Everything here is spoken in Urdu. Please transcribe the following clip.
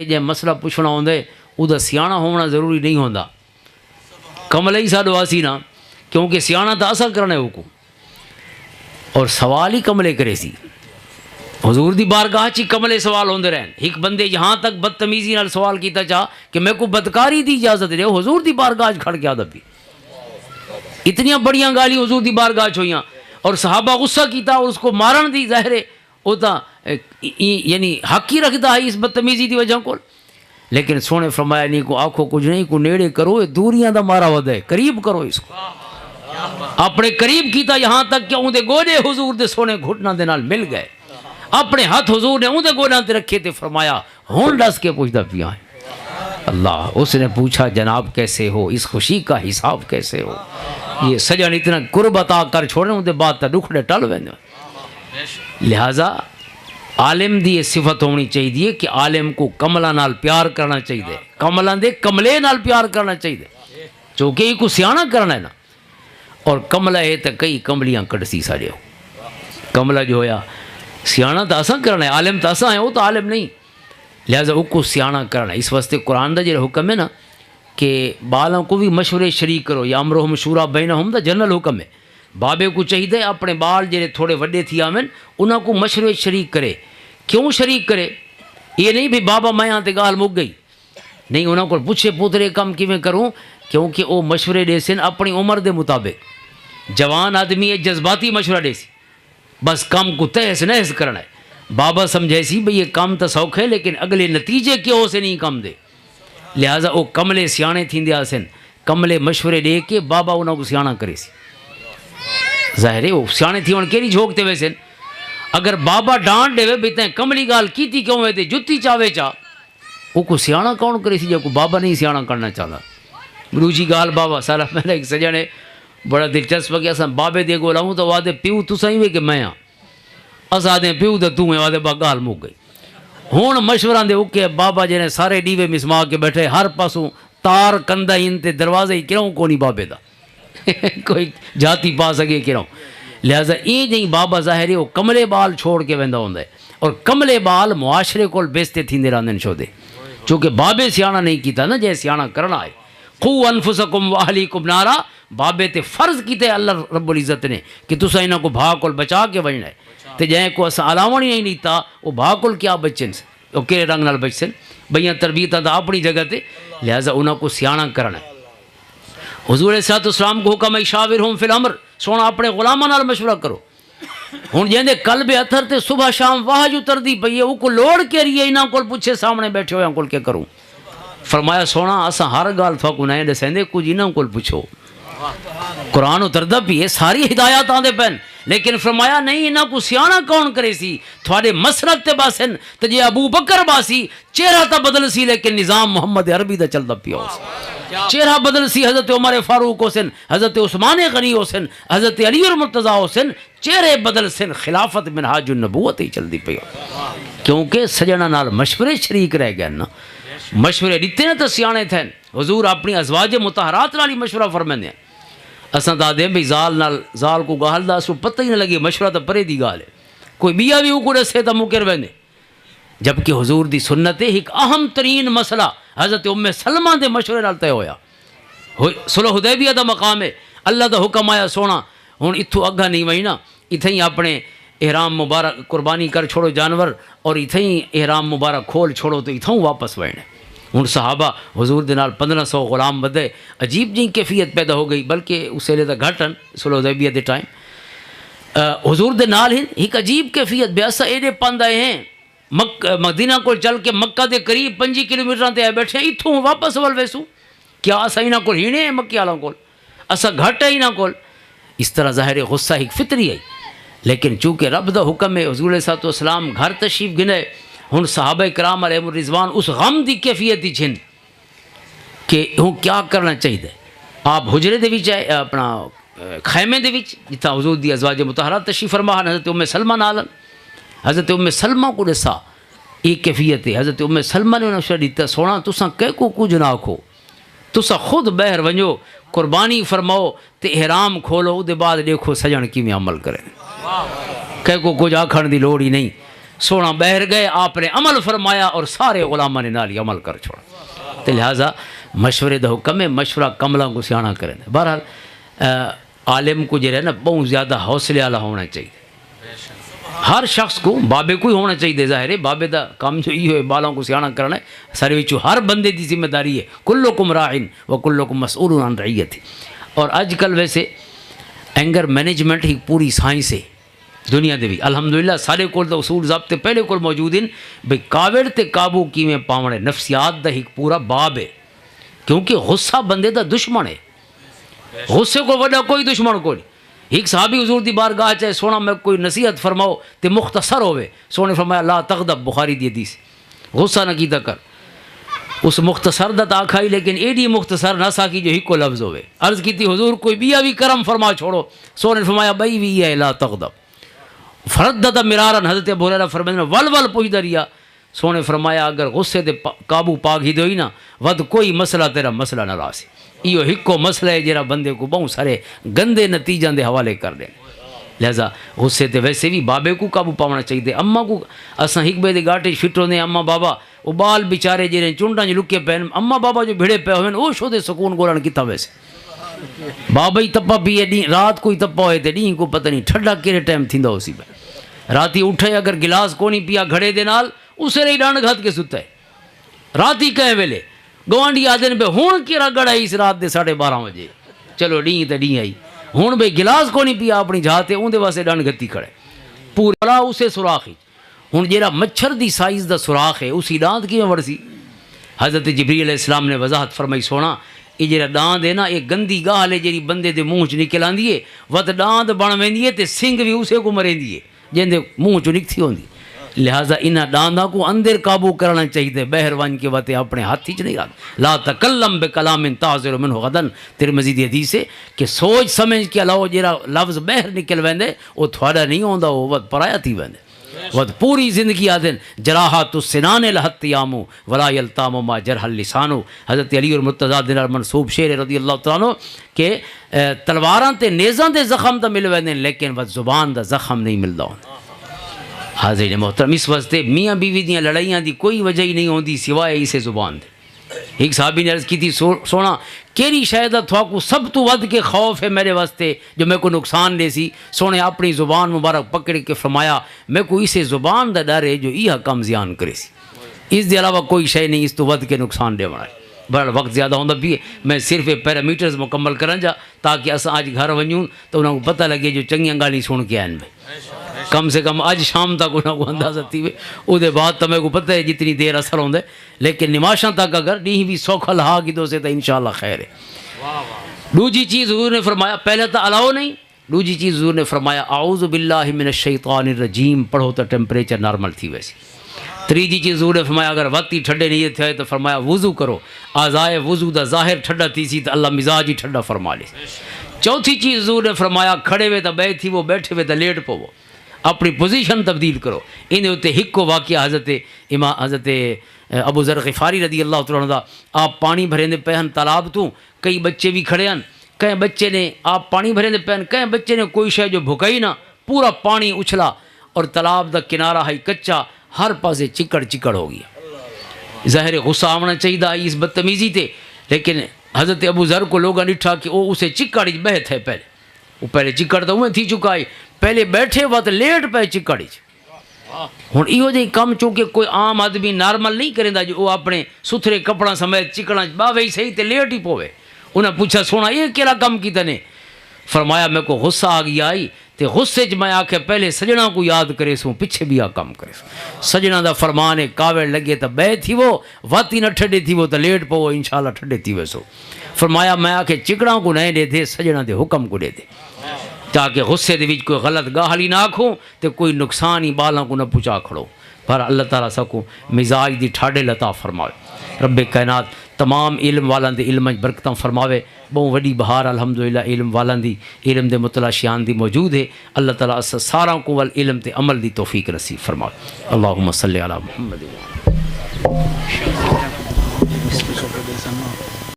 جے مسئلہ پوچھنا ہوندے اُدا سیاح ہونا ضروری نہیں ہوندا. کملے ہی ساڈو آسی نا کیونکہ سیاح تو اصل کرنے حکم اور سوال ہی کملے کرے سی. حضور دی بارگاہ چی کملے سوال ہوندے رہن. ایک بندے یہاں تک بدتمیزی نال سوال کیتا چاہ کہ میں کو بدکاری دی اجازت دے. حضور دی بارگاہ کھڑ کے آدھا بھی اتنی بڑیاں گالی حضور دی بارگاہ ہوئیاں اور صحابہ غصہ کیتا اور اس کو مارن دی. ظاہر ہے وہ تو یعنی حق ہی رکھتا ہے اس بدتمیزی دی وجہ کو. لیکن سونے فرمایا نہیں کو آنکھوں کچھ نہیں کو نیڑے کرو دوریاں دا مارا ودے قریب کرو اس کو. اپنے قریب کیتا یہاں تک کہ اون دے گوڑے حضور دے سونے گھٹنا دے نال مل گئے. اپنے ہاتھ حضور نے اون دے گوڑاں تے رکھے تے فرمایا ہون ڈس کے پوچھتا پیا ہے اللہ. اس نے پوچھا جناب کیسے ہو, اس خوشی کا حساب کیسے ہو. یہ سجن اتنا قرب عطا کر چھوڑنے ان دے بعد تا دکھڑے ٹل ویندے. لہذا عالم دی یہ صفت ہونی چاہیے کہ عالم کو کملہ نال پیار کرنا چاہیے. کملہ دے کملے نال پیار کرنا چاہیے چونکہ یہ کو سیاح کرنا ہے نا. اور کملہ ہے تو کئی کملیاں کٹسی ساڑے ہو. کملہ جو ہویا سیاح تو اساں کرنا ہے, عالم تو اساں ہے, وہ تو عالم نہیں. لہذا وہ کو سیاح کرنا ہے. اس واسطے قرآن دا جو حکم ہے نا کہ بالاں کو بھی مشورے شریک کرو یا امرہم شورا بینہم دا جنرل حکم ہے. بابے کو چاہیے اپنے بال جڑے تھوڑے وڈے تھی آمن انہاں کو مشورے شریک کرے. کیوں شریک کرے؟ یہ نہیں بھی بابا میں یہاں تے گال مک گئی نہیں. انہاں کو پوچھے پوترے کم کیویں کروں کیونکہ وہ مشورے دے سن اپنی عمر دے مطابق. جوان آدمی ہے جذباتی مشورہ دے سی بس کام کو تہس نہس کرنا ہے. بابا سمجھے سی بھئی یہ کام تو سوکھ ہے لیکن اگلے نتیجے کیوں سے نہیں کام دے. لہٰذا وہ کملے سیانے تھیندے آسن کملے مشورے دے کے بابا انہاں کو سیاح کرے سی. ظاہر ہے وہ سیانے تھی ان کیری جھوکتے ہوئے سن. اگر بابا ڈانٹ دے بھی تین کملی گال کیتی کیوں ہوئے تھے جتی چاہوے چاہ وہ کو سیاح کون کرے سی جب کو بابا نہیں سیاح کرنا چاہتا. روجی گال بابا سارا میرا ایک سجنے بڑا دلچسپ کہ اصل بابے دے کو لاؤں تو وعدے پیو تو صحیح ہوئے کہ میں ہاں اص آدھے پیو تو توں وعدے با گال مک گئی. ہوں مشورہ دے اوکے بابا جنے سارے ڈیوے مسما کے بیٹھے ہر پاسوں تار کندہ ان تے دروازے ہی کروں کونی بابے دا کوئی جاتی پا سکے کروں. لہذا یہ نہیں بابا ظاہر ہے وہ کملے بال چھوڑ کے ویندا ہوندا ہے اور کملے بال معاشرے کول بیستے تھیندے رہندے چھو دے چونکہ بابے سیاح نہیں کیتا نا جے سیاح کرنا ہے. قو انفسکم واہلیکم نارا بابے تے فرض کیتے اللہ رب العزت نے کہ تسا انہاں کو بھا کول بچا کے وجنا ہے. تے جائیں کو اسا علاوہ نہیں لیتا وہ بھا کول کیا بچن سے وہ کہڑے رنگ نال بچن بھئیاں تربیت دا اپنی جگہ تے. لہذا انہاں کو سیاح کرنا ہے. حضور صلی اللہ علیہ وسلم کو حکم ہے شاورہم فی الامر سونا اپنے غلاماں نال مشورہ کرو. ہن جیندے قلب اتھر تے صبح شام واہ جو تردی پئی ہے او کو لوڑ کے رہی ہے انہاں کول پوچھے سامنے بیٹھے ہویاں کول کے کروں. فرمایا سونا اساں ہر گال تھا کو نہیں دسیندے کچھ انہاں کول پوچھو. قرآن اتردا بھی ہے ساری ہدایات آندے پین لیکن فرمایا نہیں انہاں کو سیاح کون کرے سی تھوڑے مسرت تے باسن تے جے ابو بکر باسی چہرہ تا بدل سی لیکن نظام محمد عربی دا چلدا پیا ہو. چہرہ بدل سی حضرت عمر فاروق حسن حضرت عثمان غنی حسن حضرت علی المرتضیٰ حسن چہرے بدل سن خلافت منہاج النبوت ہی چل دی پئی کیونکہ سجنا نال مشورے شریک رہ گئے نا. مشورے دیتے نا تو سیانے تھے. حضور اپنی ازواج مطہرات نال ہی مشورہ فرماندے ہیں. اساں تا دے بھئی زال کو گال دا سو پتہ ہی نہ لگے مشورہ تو پرے دی گال ہے کوئی بیا بھی کو دسے تا مکر ویندے. جبکہ حضور دی سنت ایک اہم ترین مسئلہ حضرت ام سلمہ دے مشورے نال طے ہویا. صلح حدیبیہ دا مقام ہے اللہ دا حکم آیا سونا ہن اتھوں اگا نہیں وئی نا اتھیں اپنے احرام مبارک قربانی کر چھوڑو جانور اور اتھیں احرام مبارک کھول چھوڑو تو اتھوں واپس وڑنے. ہن صحابہ حضور دے نال 1500 غلام بدے عجیب جی کیفیت پیدا ہو گئی بلکہ اس ویلے دا گھٹن صلح حدیبیہ دے ٹائم حضور دے نال ہن ایک عجیب کیفیت بیاسا ایڈے پند آئے ہیں مدینہ کو چل کے مکہ دے قریب 5 کلومیٹر تے آئے بیٹھے اتھوں واپس ول ویسو کیا اسا انہاں کول ہینے مکی والاں کول اسا گھٹ ہے انہاں کول. اس طرح ظاہر غصہ ایک فطری ہے لیکن چونکہ رب دا حکم ہے حضور صلی اللہ علیہ وسلم گھر تشریف گنے. ہن صحابہ کرام علیہ الرضوان اس غم دی کیفیت ہی چھن کہ ہوں کیا کرنا چاہیے. آپ حجرے دے وچ اپنا خیمے دے وچ جتھا حضور دی ازواج مطہرات تشریف فرما حضرت ام سلمہ نالن حضرت ام سلمہ کو دسا ایک کیفیت ہے. حضرت ام سلمہ نے انہوں دیتا سونا تساں کہہ کو کچھ نہ آکھو تساں خود بہر ونجو قربانی فرماؤ تے احرام کھولو دے بعد دیکھو سجن کی میں عمل کریں کہہ کو کچھ آکھن دی لوڑ ہی نہیں. سونا بہر گئے، آپ نے عمل فرمایا اور سارے علماء نے نالی عمل کر چھوڑا۔ تو لہٰذا مشورے دا حکم ہے، مشورہ کملاں کو سیاح کریں۔ بہرحال عالم کو جو ہے نا بہت زیادہ حوصلے والا ہونا چاہیے، ہر شخص کو، بابے کو ہی ہونا چاہیے۔ ظاہر ہے بابے دا کام جو یہ ہے بالاں کو سیاح کرنا ہے، سارے وچوں ہر بندے دی ذمہ داری ہے، کلکم راعٍ وکلکم مسئول عن رعیتہ۔ اور اج کل ویسے اینگر مینجمنٹ ہی پوری سائنس ہے دنیا دے بھی، الحمدللہ سارے کول دا اصول ضابطے پہلے کول موجود ہیں بھئی کاوڑ تے قابو کیویں پاونے، نفسیات دا ایک پورا باب ہے، کیونکہ غصہ بندے دا دشمن ہے، غصے کو وڈا کوئی دشمن کو نہیں۔ ایک صحابی حضور دی بارگاہ چاہے سونا میں کوئی نصیحت فرماؤ تے مختصر ہوئے، سونے فرمایا لا تغضب، بخاری دی حدیث، غصہ نہ کیتا کر۔ اس مختصر دا تا کھائی لیکن ایڈی مختصر نہ سا کی جو ہی کو لفظ ہوئے۔ عرض کی تھی حضور کوئی بیا بھی کرم فرما چھوڑو، سونے فرمایا بھائی بھی ہے لا تغضب۔ فردد مرارن، حضرت ابو ہریرہ فرماتے ہیں ول ول پوچھدا رہیا، سونے فرمایا اگر غصے تے قابو پا گھی دوئی نا ود کوئی مسئلہ تیرا مسئلہ نہ راسی۔ یہ ہکو مسئلہ ہے جڑا بندے کو بہت سارے گندے نتیجاں دے حوالے کر دے۔ لہذا غصے تے ویسے بھی بابے کو قابو پاونا چاہیے۔ اماں کو اساں ہک بے دے گاٹے فٹو نے اماں بابا وہ بال بیچارے جڑے چونڈاں چ لکے پین، اماں بابا جو بھڑے پے ہوئے او شو دے سکون گولن کیتا ویسے۔ بابا ہی تپا پیے ڈی رات کوئی تپا ہوئے تے ڈی کو پتہ نہیں ٹھڈا کیڑے ٹائم تھیندا ہوسی پے۔ راتی اٹھے اگر گلاس کو نہیں پیا گھڑے دے نال اسے رہی ڈانڈ گھت کے ستا ہے۔ راتی کہے ویلے گوانڈی آدھے پہ ہون کیرا گڑا اس رات دے 12:30 بجے، چلو ڈیں تے ڈیں آئی، ہون بھئی گلاس کو نہیں پیا اپنی جاتے اون دے واسطے ڈانڈ گھتی کھڑے پورا اسے سوراخ ہی۔ ہن جیڑا مچھر دی سائز دا سوراخ ہے اسی ڈاند کیویں ورسی؟ حضرت جبریل علیہ السلام نے وضاحت فرمائی سونا یہ جیڑا ڈاند ہے نا یہ گندی گال ہے جیڑی بندے دے منہ چ نکل آندی ہے، وت ڈاند بن ویندی ہے تے سنگ بھی اسے کو مریندی ہے جن دے منہ چ نکتی ہوندی۔ لہٰذا انہاں ڈانداں کو اندر قابو کرنا چاہیے، بہر ون کے وتے اپنے ہاتھ ہی چ نہیں رکھ۔ لا تکلم بکلام تعذر منہ غدن، ترمذی دی حدیث ہے کہ سوچ سمجھ کے علاوہ جیڑا لفظ بہر نکل ویندے وہ تھوڑا نہیں ہوندا، وہ ود پرایا تھی ویندے۔ ود پوری زندگی آدن جراحات السنان الحتیام ولا یلتام ما جرح اللسان۔ حضرت علی اور مرتضیٰ دے نال منسوب شعر رضی اللہ تعالیٰ عنہ کہ تلواراں تے نیزاں دے زخم تا مل ویندے لیکن ود زبان دا زخم نہیں ملدا ہوندا۔ حاضرین محترم اس واسطے میاں بیوی دیاں لڑائیاں دی کوئی وجہ ہی نہیں ہوندی سوائے اسے زبان دے۔ ایک صحابی نے عرض کی تھی سونا کیری شاید تھوا کو سب تو ود کے خوف ہے میرے واسطے جو میں کو نقصان دے سی؟ سونے اپنی زبان مبارک پکڑ کے فرمایا میں کو اسے زبان دا ڈر ہے جو یہ کم زیان کرے سی، اس دے علاوہ کوئی شے نہیں اس تو ود کے نقصان دے بنا۔ بڑا وقت زیادہ ہوندا بھی ہے، میں صرف پیرامیٹرز مکمل کرن جا تاکہ اساں اج گھر ونجوں تو انہاں کو پتہ لگے جو چنگیاں گالیاں سن کے آئیں میں کم سے کم آج شام تک انہوں کو اندازہ تھی ہوئے او دے بعد تو میں کو پتہ ہے جتنی دیر اثر ہوندے لیکن نماشاں تک اگر نہیں بھی سوکھا لہا کی دو سے تو انشاءاللہ خیر ہے۔ دوجی چیز حضور نے فرمایا پہلے تو الاؤ نہیں، دوجی چیز حضور نے فرمایا اعوذ باللہ من الشیطان الرجیم پڑھو تو ٹیمپریچر نارمل تھی ویسی۔ تیجی چیز حضور نے فرمایا اگر وقت ہی ٹھڈے نہیں تھے تو فرمایا وضو کرو، اعضائے وضو دا ظاہر ٹھڈا تھی سی تو اللہ مزاج ہی ٹھڈا فرما لے۔ چوتھی چیز حضور نے فرمایا کھڑے ہوئے تو بیٹھی وہ بیٹھے ہوئے تو لیٹ پو، اپنی پوزیشن تبدیل کرو۔ ان اتنے ہکو واقعہ حضرت ابو ذر غفاری رضی اللہ تعالیٰ عنہ آپ پانی بھرے دے پہن تالاب تو کئی بچے بھی کھڑے ہیں، کئی بچے نے آپ پانی بھرے دے پہن، کئی بچے نے کوئی شے جو بھکائی نہ پورا پانی اچھلا اور تالاب دا کنارہ ہے کچا ہر پاسے چکڑ چکڑ ہو گیا۔ ظاہر غصہ آنا چاہیے اس بدتمیزی تے لیکن حضرت ابو ذر کو لوگاں ڈٹھا کہ وہ اسے چکڑ بہت ہے پہلے، وہ پہلے چکڑ تو تھی چکا ہے پہلے بیٹھے وقت لیٹ پہ چکڑی ہوں یہ جی کم چونکہ کوئی عام آدمی نارمل نہیں کریں جو وہ اپنے ستھرے کپڑا سمیت چکڑا باوے صحیح تے لیٹ ہی پوے۔ انہیں پوچھا سونا یہ کیڑا کم کیتا نے؟ فرمایا میں کو غصہ آ گیا آئی تے غصے چ میں آکھے پہلے سجنا کو یاد کرے سوں پیچھے بھی آ کم کرے سوں۔ سجنا دا فرمان ہے کاوڑ لگے تو بہ تھی وہ واتی نہ ٹھڈے تھی وہ تو لیٹ پو انشاءاللہ ٹھڈے تھی ویسو۔ فرمایا میں آکھے چکڑاں کو نہیں دے دے سجنا دے حکم کو دے دے تاکہ غصے دے وچ کوئی غلط گاہلی نہ آکھوں تے کوئی نقصان ہی بالاں کو نہ پہنچا کھڑو۔ پر اللہ تعالیٰ سکو مزاج دی ٹھاڈے لتا فرماوے۔ رب کائنات تمام علم والان دے علم برکتاں فرماوے۔ بہت وڈی بہار الحمدللہ علم والان دی علم دے متلاشیان دی موجود ہے۔ اللہ تعالیٰ اس سارا کو ول علم تے عمل دی توفیق نصیب فرماوے۔ اللہم صلی علی محمد۔